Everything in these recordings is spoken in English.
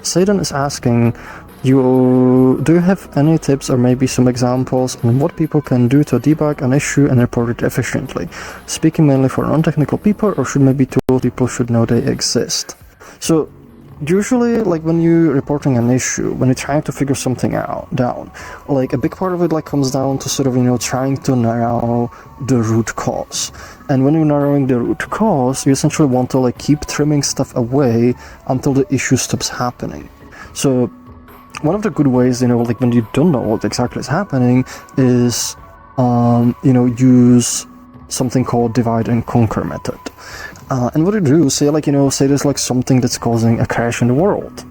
Satan is asking, do you have any tips or maybe some examples on what people can do to debug an issue and report it efficiently? Speaking mainly for non-technical people, or should maybe tools people should know they exist? So usually, like, when you're reporting an issue, when you're trying to figure something down, like, a big part of it, like, comes down to sort of, trying to narrow the root cause. And when you're narrowing the root cause, you essentially want to, like, keep trimming stuff away until the issue stops happening. So one of the good ways, like, when you don't know what exactly is happening is, use something called divide and conquer method. And what you do, say there's like something that's causing a crash in the world.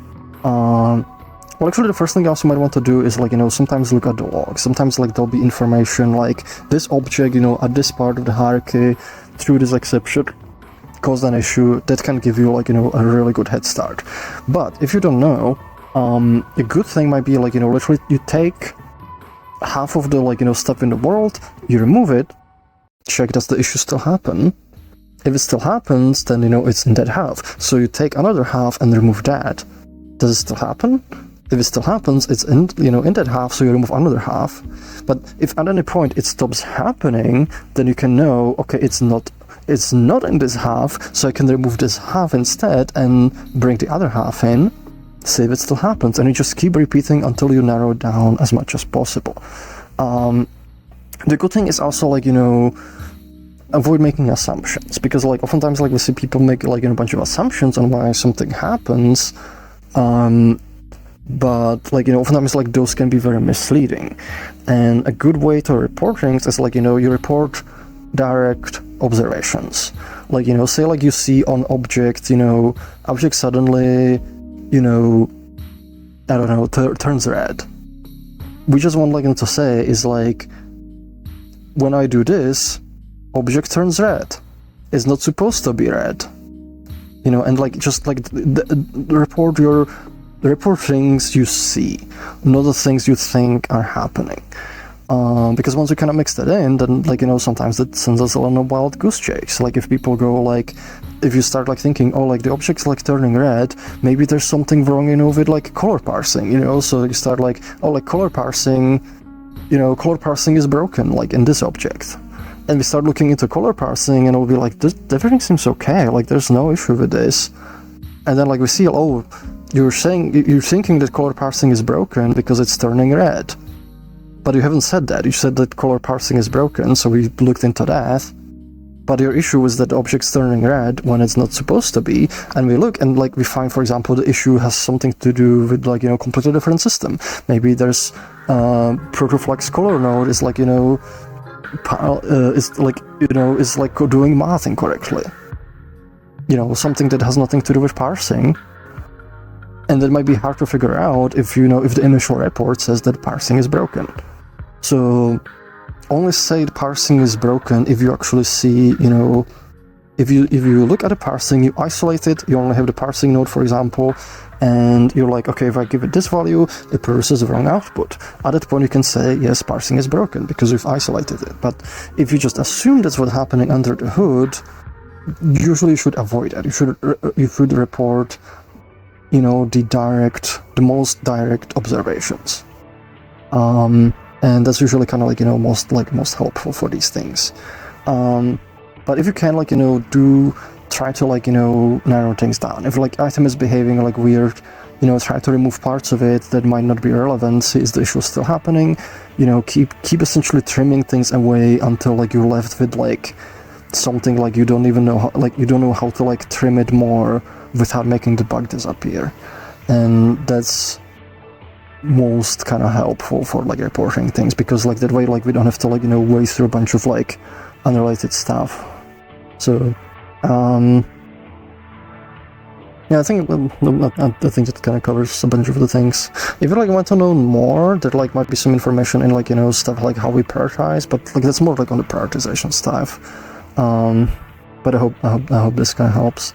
Well, actually, the first thing else you might want to do is, like, sometimes look at the log. Sometimes, like, there'll be information like this object, at this part of the hierarchy through this exception caused an issue that can give you, like, a really good head start. But if you don't know, a good thing might be, like, literally you take half of the, like, stuff in the world, you remove it, check does the issue still happen. If it still happens, then, it's in that half. So you take another half and remove that. Does it still happen? If it still happens, it's in, in that half, so you remove another half. But if at any point it stops happening, then you can know, okay, it's not in this half, so I can remove this half instead and bring the other half in, see if it still happens. And you just keep repeating until you narrow it down as much as possible. The good thing is also, like, avoid making assumptions, because, like, oftentimes, like, we see people make, like, a bunch of assumptions on why something happens, but, like, oftentimes, like, those can be very misleading. And a good way to report things is, like, you report direct observations. Like, say, like, you see on object, object suddenly, I don't know, turns red. We just want, like, to say is, like, when I do this, object turns red. It's not supposed to be red. And, like, just, like, report things you see, not the things you think are happening. Because once you kind of mix that in, then, like, sometimes that sends us on a wild goose chase. Like, if people go, like, if you start, like, thinking, oh, like, the object's, like, turning red, maybe there's something wrong, with, like, color parsing, so you start, like, oh, like, color parsing is broken, like, in this object. And we start looking into color parsing, and we'll be like, everything seems okay, like, there's no issue with this. And then, like, we see, oh, you're thinking that color parsing is broken because it's turning red. But you haven't said that. You said that color parsing is broken, so we looked into that. But your issue is that the object's turning red when it's not supposed to be. And we look, and, like, we find, for example, the issue has something to do with, like, completely different system. Maybe there's protoflex color node is, like, is like doing math incorrectly. Something that has nothing to do with parsing. And that might be hard to figure out if if the initial report says that parsing is broken. So only say the parsing is broken if you actually see, if you look at the parsing, you isolate it, you only have the parsing node, for example, and you're like, okay, if I give it this value, it produces the wrong output. At that point, you can say, yes, parsing is broken, because we've isolated it. But if you just assume that's what's happening under the hood, usually you should avoid that. You should report, the most direct observations. And that's usually kind of, like, most helpful for these things. But if you can, like, try to, like, narrow things down. If, like, item is behaving, like, weird, try to remove parts of it that might not be relevant. See, is the issue still happening? Keep essentially trimming things away until, like, you're left with, like, something, like, you don't even know how, like, you don't know how to, like, trim it more without making the bug disappear. And that's most kind of helpful for, like, reporting things, because, like, that way, like, we don't have to, like, waste through a bunch of, like, unrelated stuff. So yeah, I think that kind of covers a bunch of the things. If you, like, want to know more, there, like, might be some information in, like, stuff like how we prioritize, but, like, that's more, like, on the prioritization stuff. But I hope this kind of helps.